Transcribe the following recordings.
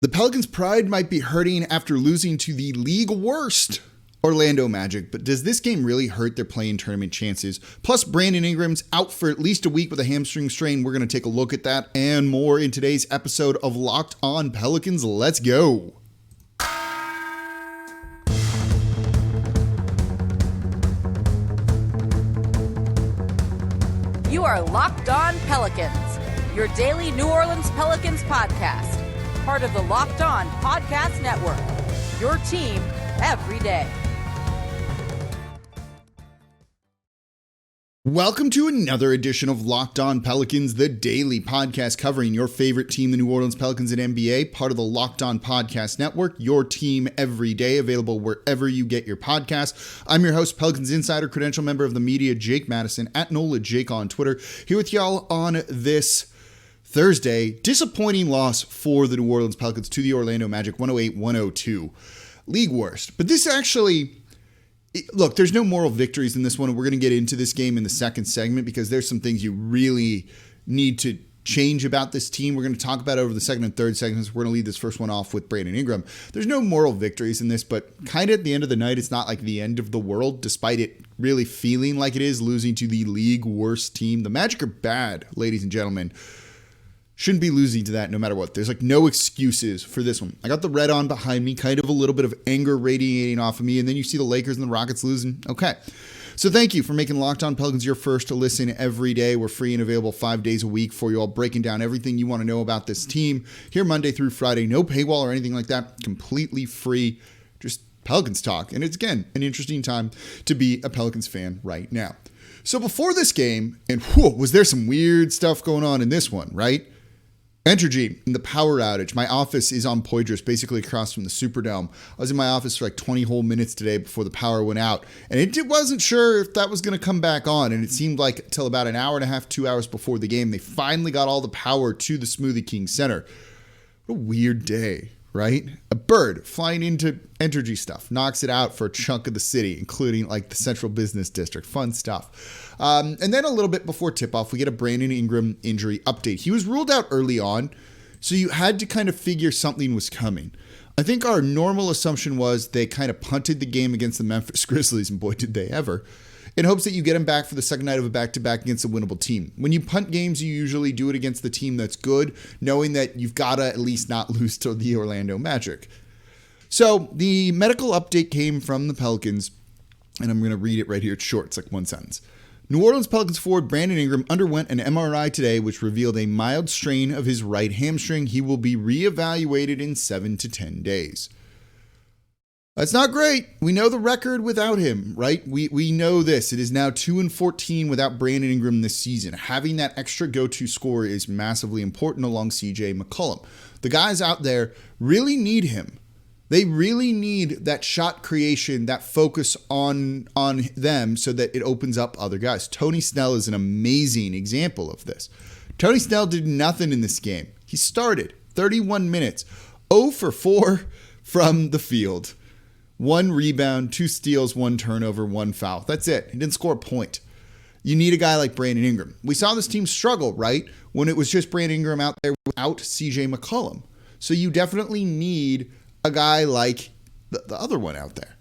The Pelicans' pride might be hurting after losing to the league worst Orlando Magic, but does this game really hurt their play-in tournament chances? Plus, Brandon Ingram's out for at least a week with a hamstring strain. We're going to take a look at that and more in today's episode of Locked On Pelicans. Let's go. You are Locked On Pelicans, your daily New Orleans Pelicans podcast. Part of the Locked On Podcast Network, your team every day. Welcome to another edition of Locked On Pelicans, the daily podcast covering your favorite team, the New Orleans Pelicans and NBA, part of the Locked On Podcast Network, your team every day, available wherever you get your podcasts. I'm your host, Pelicans Insider, credential member of the media, Jake Madison, at NOLA Jake on Twitter, here with y'all on this Thursday. Disappointing loss for the New Orleans Pelicans to the Orlando Magic, 108-102. League worst. But this actually, look, there's no moral victories in this one. We're going to get into this game in the second segment because there's some things you really need to change about this team. We're going to talk about over the second and third segments. We're going to lead this first one off with Brandon Ingram. There's no moral victories in this, but kind of at the end of the night, it's not like the end of the world, despite it really feeling like it is, losing to the league worst team. The Magic are bad, ladies and gentlemen. Shouldn't be losing to that no matter what. There's like no excuses for this one. I got the red on behind me, kind of a little bit of anger radiating off of me, and then you see the Lakers and the Rockets losing. Okay. So thank you for making Locked On Pelicans your first to listen every day. We're free and available 5 days a week for you all, breaking down everything you want to know about this team here Monday through Friday. No paywall or anything like that. Completely free. Just Pelicans talk. And it's, again, an interesting time to be a Pelicans fan right now. So before this game, and was there some weird stuff going on in this one, right? Entergy, the power outage. My office is on Poydras, basically across from the Superdome. I was in my office for like 20 whole minutes today before the power went out. And it wasn't sure if that was going to come back on. And it seemed like until about an hour and a half, 2 hours before the game, they finally got all the power to the Smoothie King Center. What a weird day, right? A bird flying into Entergy stuff knocks it out for a chunk of the city, including like the central business district. Fun stuff. And then a little bit before tip-off, we get a Brandon Ingram injury update. He was ruled out early on, so you had to kind of figure something was coming. I think our normal assumption was they kind of punted the game against the Memphis Grizzlies, and boy, did they ever, in hopes that you get him back for the second night of a back-to-back against a winnable team. When you punt games, you usually do it against the team that's good, knowing that you've got to at least not lose to the Orlando Magic. So the medical update came from the Pelicans, and I'm going to read it right here. It's short. It's like one sentence. New Orleans Pelicans forward Brandon Ingram underwent an MRI today, which revealed a mild strain of his right hamstring. He will be reevaluated in 7 to 10 days. That's not great. We know the record without him, right? We know this. It is now 2-14 without Brandon Ingram this season. Having that extra go-to scorer is massively important along CJ McCollum. The guys out there really need him. They really need that shot creation, that focus on them so that it opens up other guys. Tony Snell is an amazing example of this. Tony Snell did nothing in this game. He started 31 minutes, 0 for 4 from the field. 1 rebound, 2 steals, 1 turnover, 1 foul. That's it. He didn't score a point. You need a guy like Brandon Ingram. We saw this team struggle, right? When it was just Brandon Ingram out there without CJ McCollum. So you definitely need a guy like the other one out there.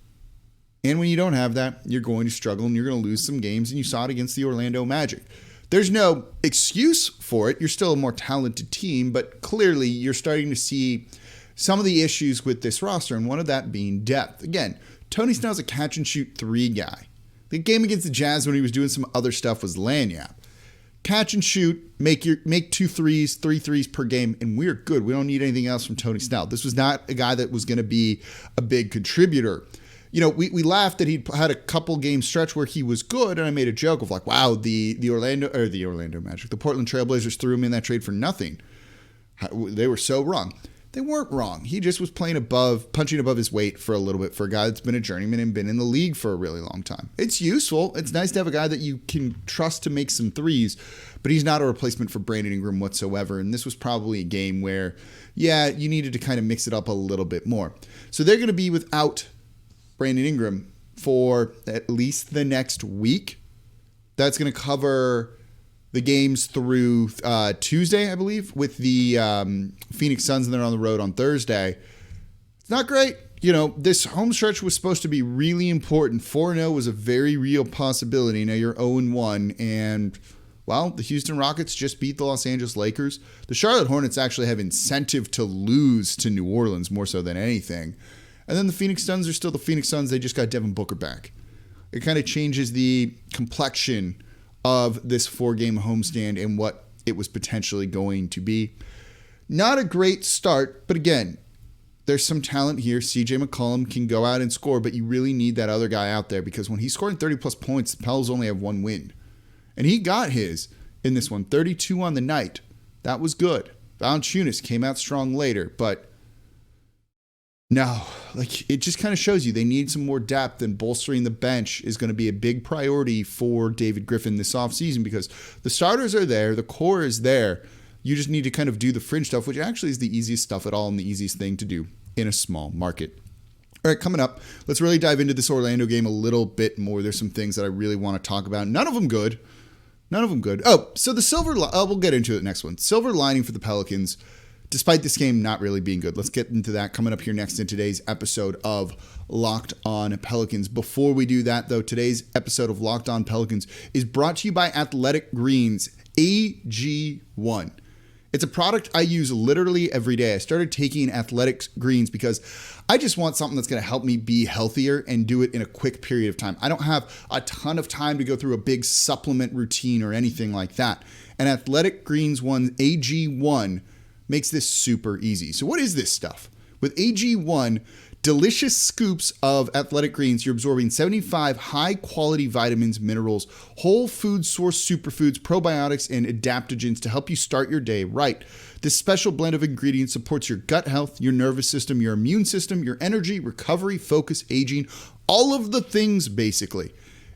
And when you don't have that, you're going to struggle and you're going to lose some games, and you saw it against the Orlando Magic. There's no excuse for it. You're still a more talented team, but clearly you're starting to see some of the issues with this roster, and one of that being depth. Again, Tony Snell's a catch-and-shoot 3 guy. The game against the Jazz when he was doing some other stuff was lagniappe. Catch and shoot, make 2 threes, 3 threes per game, and we're good. We don't need anything else from Tony Snell. This was not a guy that was going to be a big contributor. You know, we laughed that he'd had a couple game stretch where he was good, and I made a joke of like, wow, the Orlando Magic, the Portland Trailblazers threw him in that trade for nothing. They were so wrong. They weren't wrong. He just was punching above his weight for a little bit for a guy that's been a journeyman and been in the league for a really long time. It's useful. It's nice to have a guy that you can trust to make some threes, but he's not a replacement for Brandon Ingram whatsoever. And this was probably a game where, yeah, you needed to kind of mix it up a little bit more. So they're going to be without Brandon Ingram for at least the next week. That's going to cover the games through Tuesday, I believe, with the Phoenix Suns, and they're on the road on Thursday. It's not great. This home stretch was supposed to be really important. 4-0 was a very real possibility. Now you're 0-1, and, well, the Houston Rockets just beat the Los Angeles Lakers. The Charlotte Hornets actually have incentive to lose to New Orleans more so than anything. And then the Phoenix Suns are still the Phoenix Suns. They just got Devin Booker back. It kind of changes the complexion of this 4-game homestand and what it was potentially going to be. Not a great start, but again, there's some talent here. CJ McCollum can go out and score, but you really need that other guy out there, because when he's scoring 30-plus points, the Pels only have one win. And he got his in this one, 32 on the night. That was good. Valanciunas came out strong later, but no, it just kind of shows you they need some more depth, and bolstering the bench is going to be a big priority for David Griffin this offseason, because the starters are there, the core is there. You just need to kind of do the fringe stuff, which actually is the easiest stuff at all and the easiest thing to do in a small market. All right, coming up, let's really dive into this Orlando game a little bit more. There's some things that I really want to talk about. None of them good. Oh, so the we'll get into it next one. Silver lining for the Pelicans, despite this game not really being good. Let's get into that coming up here next in today's episode of Locked On Pelicans. Before we do that, though, today's episode of Locked On Pelicans is brought to you by Athletic Greens AG1. It's a product I use literally every day. I started taking Athletic Greens because I just want something that's going to help me be healthier and do it in a quick period of time. I don't have a ton of time to go through a big supplement routine or anything like that. And Athletic Greens AG1 makes this super easy. So what is this stuff? With AG1, delicious scoops of Athletic Greens, you're absorbing 75 high-quality vitamins, minerals, whole food source superfoods, probiotics, and adaptogens to help you start your day right. This special blend of ingredients supports your gut health, your nervous system, your immune system, your energy, recovery, focus, aging, all of the things, basically.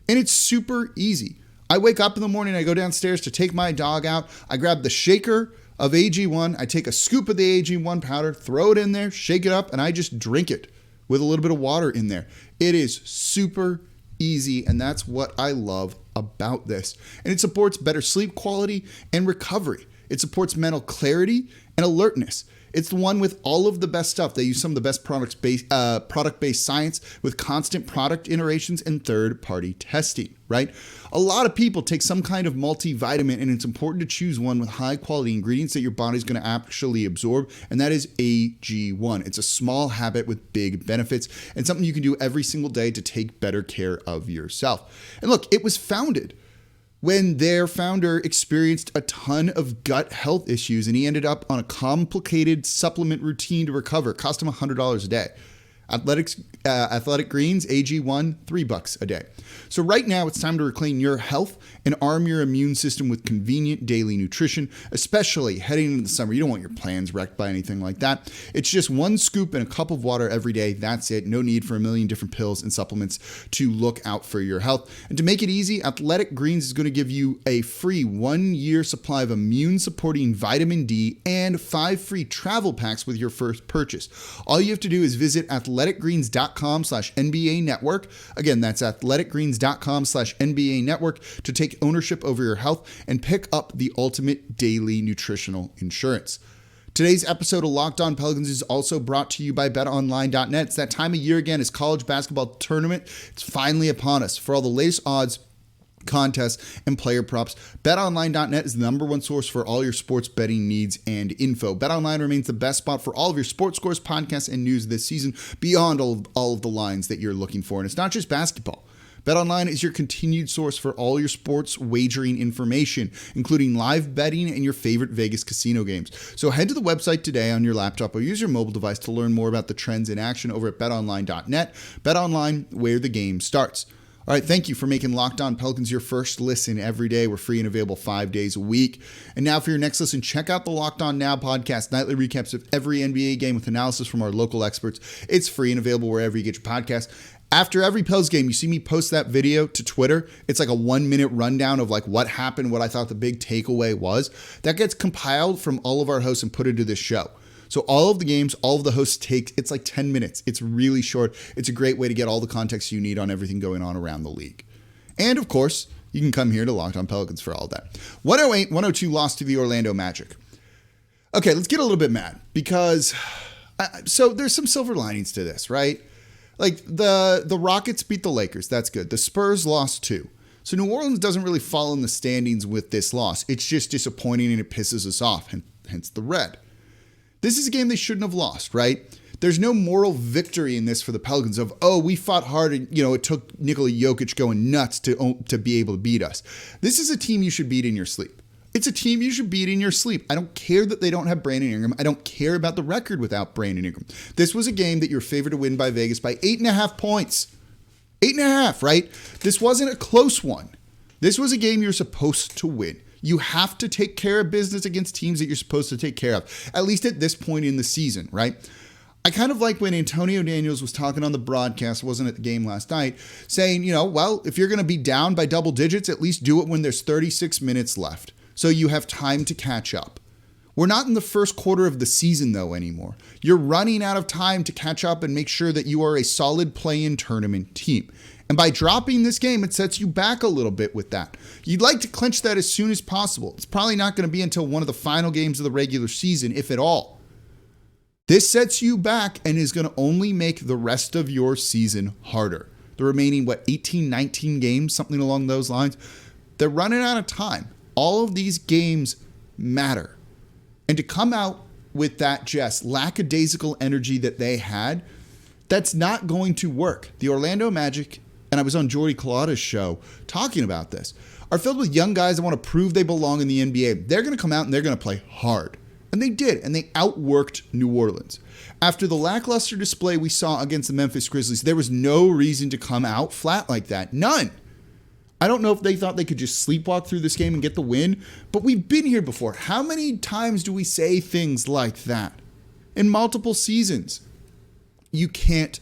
And it's super easy. I wake up in the morning, I go downstairs to take my dog out, I grab the shaker of AG1, I take a scoop of the AG1 powder, throw it in there, shake it up, and I just drink it with a little bit of water in there. It is super easy, and that's what I love about this. And it supports better sleep quality and recovery. It supports mental clarity and alertness. It's the one with all of the best stuff. They use some of the best product-based science with constant product iterations and third-party testing, right? A lot of people take some kind of multivitamin, and it's important to choose one with high-quality ingredients that your body's going to actually absorb, and that is AG1. It's a small habit with big benefits and something you can do every single day to take better care of yourself. And look, it was founded when their founder experienced a ton of gut health issues, and he ended up on a complicated supplement routine to recover. It cost him $100 a day. Athletic Greens AG1, $3 a day. So right now it's time to reclaim your health and arm your immune system with convenient daily nutrition, especially heading into the summer. You don't want your plans wrecked by anything like that. It's just one scoop and a cup of water every day. That's it. No need for a million different pills and supplements to look out for your health. And to make it easy, Athletic Greens is going to give you a free 1-year supply of immune-supporting vitamin D and 5 free travel packs with your first purchase. All you have to do is visit athleticgreens.com/NBA network. Again, that's athleticgreens.com/NBA network to take ownership over your health and pick up the ultimate daily nutritional insurance. Today's episode of Locked On Pelicans is also brought to you by BetOnline.net. It's that time of year again. It's college basketball tournament. It's finally upon us. For all the latest odds, contests, and player props, BetOnline.net is the number one source for all your sports betting needs and info. BetOnline remains the best spot for all of your sports scores, podcasts, and news this season beyond all of the lines that you're looking for. And it's not just basketball. BetOnline is your continued source for all your sports wagering information, including live betting and your favorite Vegas casino games. So head to the website today on your laptop or use your mobile device to learn more about the trends in action over at BetOnline.net. BetOnline, where the game starts. All right, thank you for making Locked On Pelicans your first listen every day. We're free and available 5 days a week. And now for your next listen, check out the Locked On Now podcast, nightly recaps of every NBA game with analysis from our local experts. It's free and available wherever you get your podcasts. After every Pels game, you see me post that video to Twitter. It's like a 1-minute rundown of like what happened, what I thought the big takeaway was. That gets compiled from all of our hosts and put into this show. So all of the games, all of the hosts take, it's like 10 minutes. It's really short. It's a great way to get all the context you need on everything going on around the league. And of course, You can come here to Locked On Pelicans for all that. 108-102 loss to the Orlando Magic. Okay, let's get a little bit mad because so there's some silver linings to this, right? Like the Rockets beat the Lakers. That's good. The Spurs lost too. So New Orleans doesn't really fall in the standings with this loss. It's just disappointing and it pisses us off, hence the red. This is a game they shouldn't have lost, right? There's no moral victory in this for the Pelicans of, oh, we fought hard and, it took Nikola Jokic going nuts to be able to beat us. This is a team you should beat in your sleep. It's a team you should beat in your sleep. I don't care that they don't have Brandon Ingram. I don't care about the record without Brandon Ingram. This was a game that you're favored to win by Vegas by 8.5 points. 8.5, right? This wasn't a close one. This was a game you're supposed to win. You have to take care of business against teams that you're supposed to take care of, at least at this point in the season, right? I kind of like when Antonio Daniels was talking on the broadcast, wasn't at the game last night, saying, well, if you're going to be down by double digits, at least do it when there's 36 minutes left, so you have time to catch up. We're not in the first quarter of the season, though, anymore. You're running out of time to catch up and make sure that you are a solid play-in tournament team. And by dropping this game, it sets you back a little bit with that. You'd like to clinch that as soon as possible. It's probably not going to be until one of the final games of the regular season, if at all. This sets you back and is going to only make the rest of your season harder. The remaining, 18, 19 games, something along those lines. They're running out of time. All of these games matter. And to come out with that just lackadaisical energy that they had, that's not going to work. The Orlando Magic, and I was on Jordy Culotta's show talking about this, are filled with young guys that want to prove they belong in the NBA. They're going to come out and they're going to play hard. And they did, and they outworked New Orleans. After the lackluster display we saw against the Memphis Grizzlies, there was no reason to come out flat like that. None. I don't know if they thought they could just sleepwalk through this game and get the win, but we've been here before. How many times do we say things like that? In multiple seasons. You can't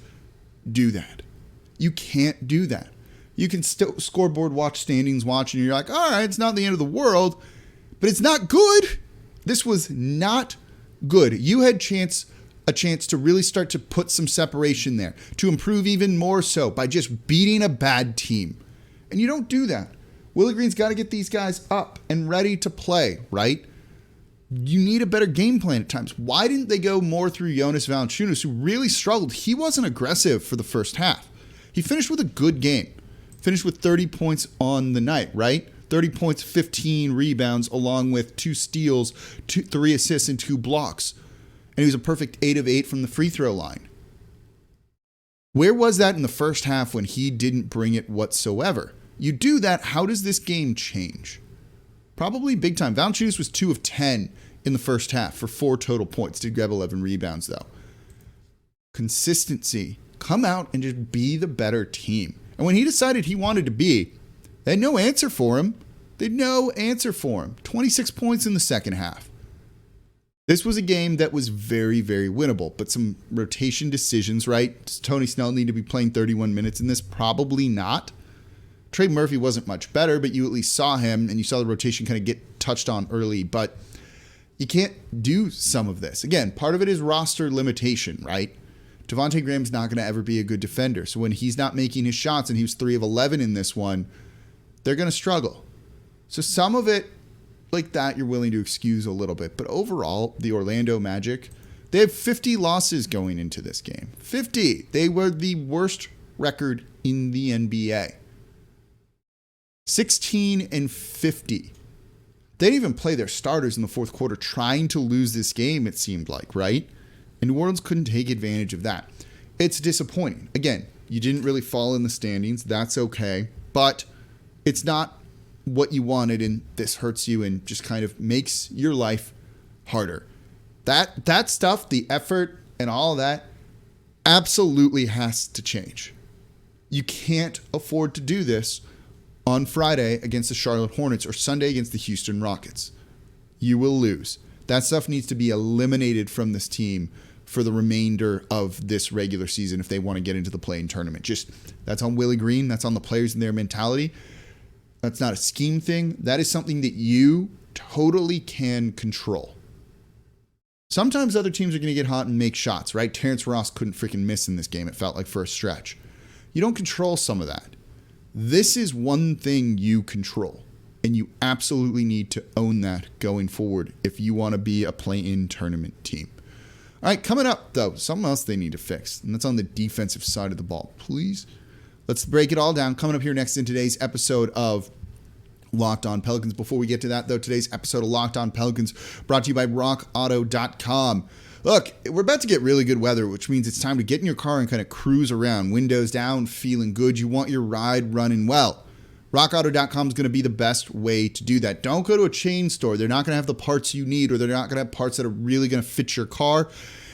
do that. You can't do that. You can still scoreboard watch, standings watch, and you're like, all right, it's not the end of the world, but it's not good. This was not good. You had a chance to really start to put some separation there, to improve even more so by just beating a bad team. And you don't do that. Willie Green's got to get these guys up and ready to play, right? You need a better game plan at times. Why didn't they go more through Jonas Valanciunas, who really struggled? He wasn't aggressive for the first half. He finished with a good game. Finished with 30 points on the night, right? 30 points, 15 rebounds, along with 2 steals, 3 assists, and 2 blocks. And he was a perfect 8 of 8 from the free throw line. Where was that in the first half when he didn't bring it whatsoever? You do that, how does this game change? Probably big time. Valanciunas was 2 of 10 in the first half for 4 total points. Did grab 11 rebounds, though. Consistency. Come out and just be the better team. And when he decided he wanted to be, they had no answer for him. 26 points in the second half. This was a game that was very, very winnable, but some rotation decisions, right? Does Tony Snell need to be playing 31 minutes in this? Probably not. Trey Murphy wasn't much better, but you at least saw him, and you saw the rotation kind of get touched on early, but you can't do some of this. Again, part of it is roster limitation, right? Devontae Graham's not going to ever be a good defender, so when he's not making his shots, and he was 3 of 11 in this one, they're going to struggle. So some of it, like that, you're willing to excuse a little bit. But overall, the Orlando Magic, they have 50 losses going into this game. 50. They were the worst record in the NBA. 16-50. They didn't even play their starters in the fourth quarter, trying to lose this game, it seemed like, right? And New Orleans couldn't take advantage of that. It's disappointing. Again, you didn't really fall in the standings. That's okay. But it's not what you wanted, and this hurts you and just kind of makes your life harder. That stuff, the effort and all of that, absolutely has to change. You can't afford to do this on Friday against the Charlotte Hornets or Sunday against the Houston Rockets. You will lose. That stuff needs to be eliminated from this team for the remainder of this regular season if they want to get into the play-in tournament. That's on Willie Green. That's on the players and their mentality. That's not a scheme thing. That is something that you totally can control. Sometimes other teams are going to get hot and make shots, right? Terrence Ross couldn't freaking miss in this game, it felt like, for a stretch. You don't control some of that. This is one thing you control, and you absolutely need to own that going forward if you want to be a play-in tournament team. All right, coming up, though, something else they need to fix, and that's on the defensive side of the ball. Please, let's break it all down. Coming up here next in today's episode of Locked On Pelicans. Before we get to that, though, today's episode of Locked On Pelicans brought to you by RockAuto.com. Look, we're about to get really good weather, which means it's time to get in your car and kind of cruise around, windows down, feeling good. You want your ride running well. RockAuto.com is going to be the best way to do that. Don't go to a chain store. They're not going to have the parts you need, or they're not going to have parts that are really going to fit your car.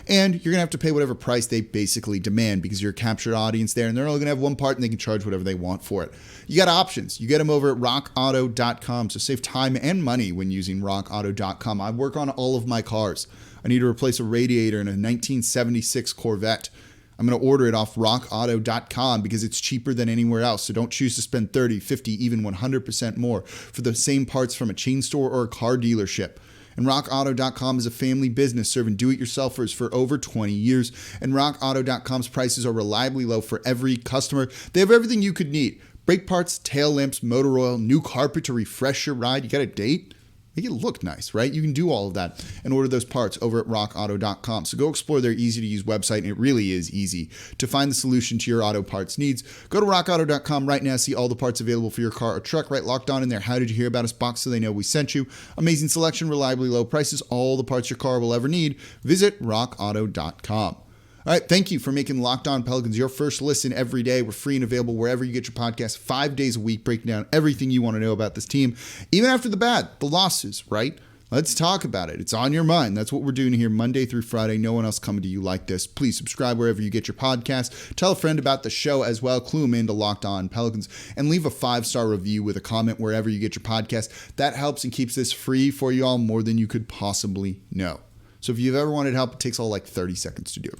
And you're going to have to pay whatever price they basically demand because you're a captured audience there, and they're only going to have one part and they can charge whatever they want for it. You got options. You get them over at rockauto.com, so save time and money when using rockauto.com. I work on all of my cars. I need to replace a radiator in a 1976 Corvette. I'm going to order it off rockauto.com because it's cheaper than anywhere else. So don't choose to spend 30, 50, even 100% more for the same parts from a chain store or a car dealership. And rockauto.com is a family business serving do-it-yourselfers for over 20 years. And rockauto.com's prices are reliably low for every customer. They have everything you could need. Brake parts, tail lamps, motor oil, new carpet to refresh your ride. You got a date? Make it look nice, right? You can do all of that and order those parts over at rockauto.com. So go explore their easy-to-use website, and it really is easy to find the solution to your auto parts needs. Go to rockauto.com right now, see all the parts available for your car or truck, right? Locked On in there. How did you hear about us box so they know we sent you? Amazing selection, reliably low prices, all the parts your car will ever need. Visit rockauto.com. All right, thank you for making Locked On Pelicans your first listen every day. We're free and available wherever you get your podcast, 5 days a week, breaking down everything you want to know about this team, even after the bad, the losses, right? Let's talk about it. It's on your mind. That's what we're doing here Monday through Friday. No one else coming to you like this. Please subscribe wherever you get your podcast. Tell a friend about the show as well. Clue them into Locked On Pelicans, and leave a 5-star review with a comment wherever you get your podcast. That helps and keeps this free for you all more than you could possibly know. So if you've ever wanted help, it takes all like 30 seconds to do.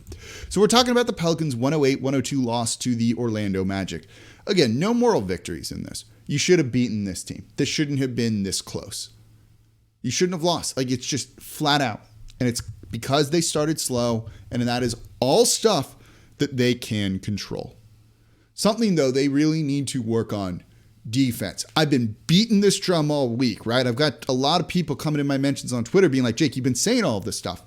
So we're talking about the Pelicans' 108-102 loss to the Orlando Magic. Again, no moral victories in this. You should have beaten this team. This shouldn't have been this close. You shouldn't have lost. Like, it's just flat out. And it's because they started slow, and that is all stuff that they can control. Something, though, they really need to work on: defense. I've been beating this drum all week, right? I've got a lot of people coming in my mentions on Twitter being like, Jake, you've been saying all of this stuff.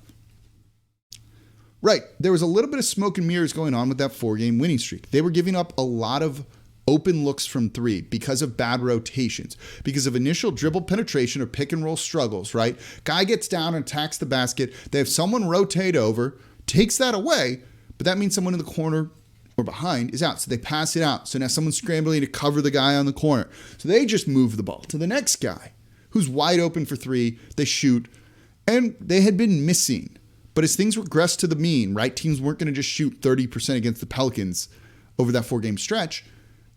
Right. There was a little bit of smoke and mirrors going on with that 4-game winning streak. They were giving up a lot of open looks from three because of bad rotations, because of initial dribble penetration or pick and roll struggles, right? Guy gets down and attacks the basket. They have someone rotate over, takes that away, but that means someone in the corner or behind is out. So they pass it out. So now someone's scrambling to cover the guy on the corner. So they just move the ball to the next guy who's wide open for three. They shoot, and they had been missing. But as things regressed to the mean, right? Teams weren't going to just shoot 30% against the Pelicans over that 4-game stretch.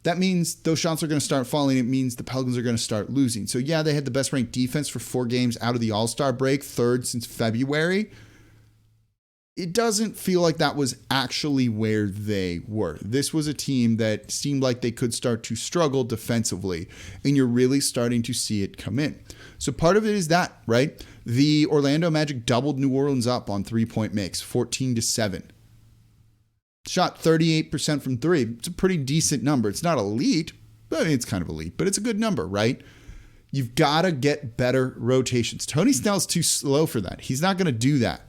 That means those shots are going to start falling. It means the Pelicans are going to start losing. So yeah, they had the best ranked defense for 4 games out of the All-Star break, 3rd since February. It doesn't feel like that was actually where they were. This was a team that seemed like they could start to struggle defensively, and you're really starting to see it come in. So part of it is that, right? The Orlando Magic doubled New Orleans up on 3-point makes, 14-7. Shot 38% from three. It's a pretty decent number. It's not elite, but I mean, it's kind of elite, but it's a good number, right? You've got to get better rotations. Tony Snell's too slow for that. He's not going to do that.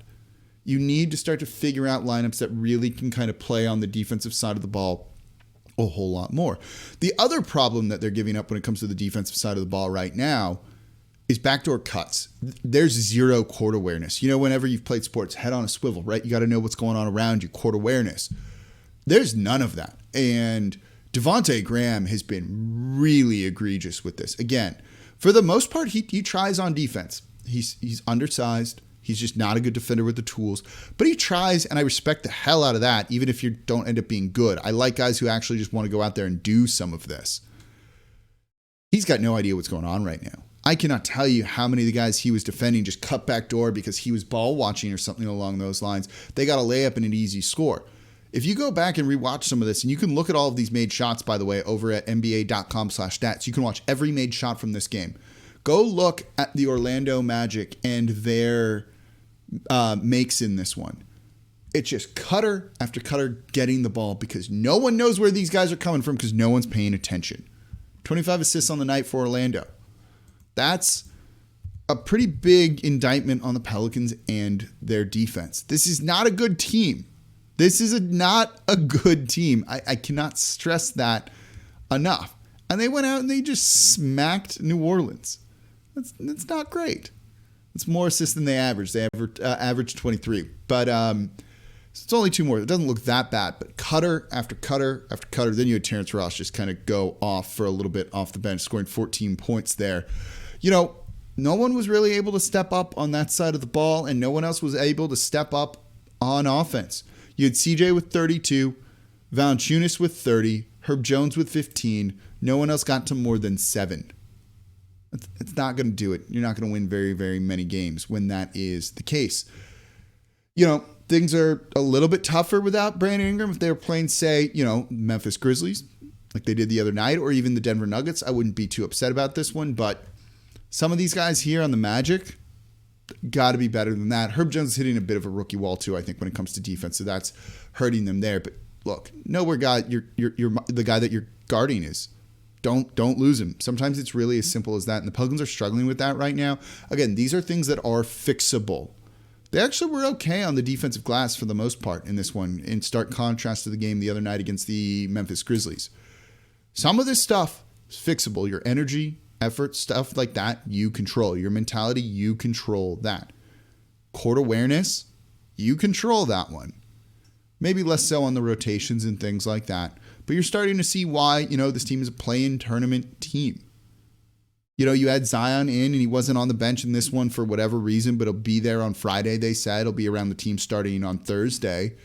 You need to start to figure out lineups that really can kind of play on the defensive side of the ball a whole lot more. The other problem that they're giving up when it comes to the defensive side of the ball right now is backdoor cuts. There's zero court awareness. You know, whenever you've played sports, head on a swivel, right? You got to know what's going on around you, court awareness. There's none of that. And Devontae Graham has been really egregious with this. Again, for the most part, he tries on defense. He's undersized. He's just not a good defender with the tools, but he tries, and I respect the hell out of that, even if you don't end up being good. I like guys who actually just want to go out there and do some of this. He's got no idea what's going on right now. I cannot tell you how many of the guys he was defending just cut back door because he was ball watching or something along those lines. They got a layup and an easy score. If you go back and rewatch some of this, and you can look at all of these made shots, by the way, over at nba.com/stats. You can watch every made shot from this game. Go look at the Orlando Magic and their makes in this one. It's just cutter after cutter getting the ball because no one knows where these guys are coming from because no one's paying attention. 25 assists on the night for Orlando. That's a pretty big indictment on the Pelicans and their defense. This is not a good team. This is not a good team. I cannot stress that enough. And they went out and they just smacked New Orleans. That's not great. It's more assists than they averaged. They averaged 23. But it's only 2 more. It doesn't look that bad. But cutter after cutter after cutter. Then you had Terrence Ross just kind of go off for a little bit off the bench, scoring 14 points there. You know, no one was really able to step up on that side of the ball, and no one else was able to step up on offense. You had CJ with 32, Valanciunas with 30, Herb Jones with 15. No one else got to more than 7. It's not going to do it. You're not going to win very, very many games when that is the case. You know, things are a little bit tougher without Brandon Ingram. If they were playing, say, you know, Memphis Grizzlies, like they did the other night, or even the Denver Nuggets, I wouldn't be too upset about this one. But some of these guys here on the Magic got to be better than that. Herb Jones is hitting a bit of a rookie wall too, I think, when it comes to defense. So that's hurting them there. But look, know where the guy that you're guarding is. Don't lose him. Sometimes it's really as simple as that. And the Pelicans are struggling with that right now. Again, these are things that are fixable. They actually were okay on the defensive glass for the most part in this one, in stark contrast to the game the other night against the Memphis Grizzlies. Some of this stuff is fixable. Your energy, effort, stuff like that, you control. Your mentality, you control that. Court awareness, you control that one. Maybe less so on the rotations and things like that. But you're starting to see why, you know, this team is a play-in tournament team. You know, you had Zion in and he wasn't on the bench in this one for whatever reason, but he'll be there on Friday, they said. He'll be around the team starting on Thursday.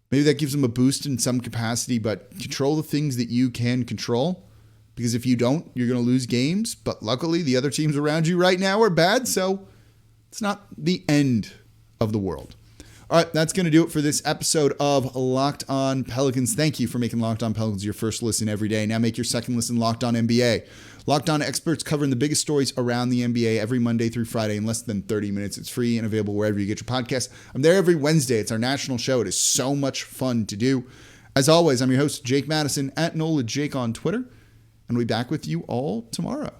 Maybe that gives him a boost in some capacity, but control the things that you can control. Because if you don't, you're going to lose games. But luckily, the other teams around you right now are bad, so it's not the end of the world. All right, that's going to do it for this episode of Locked On Pelicans. Thank you for making Locked On Pelicans your first listen every day. Now make your second listen Locked On NBA. Locked On experts covering the biggest stories around the NBA every Monday through Friday in less than 30 minutes. It's free and available wherever you get your podcasts. I'm there every Wednesday. It's our national show. It is so much fun to do. As always, I'm your host, Jake Madison, at NOLA Jake on Twitter. And we'll be back with you all tomorrow.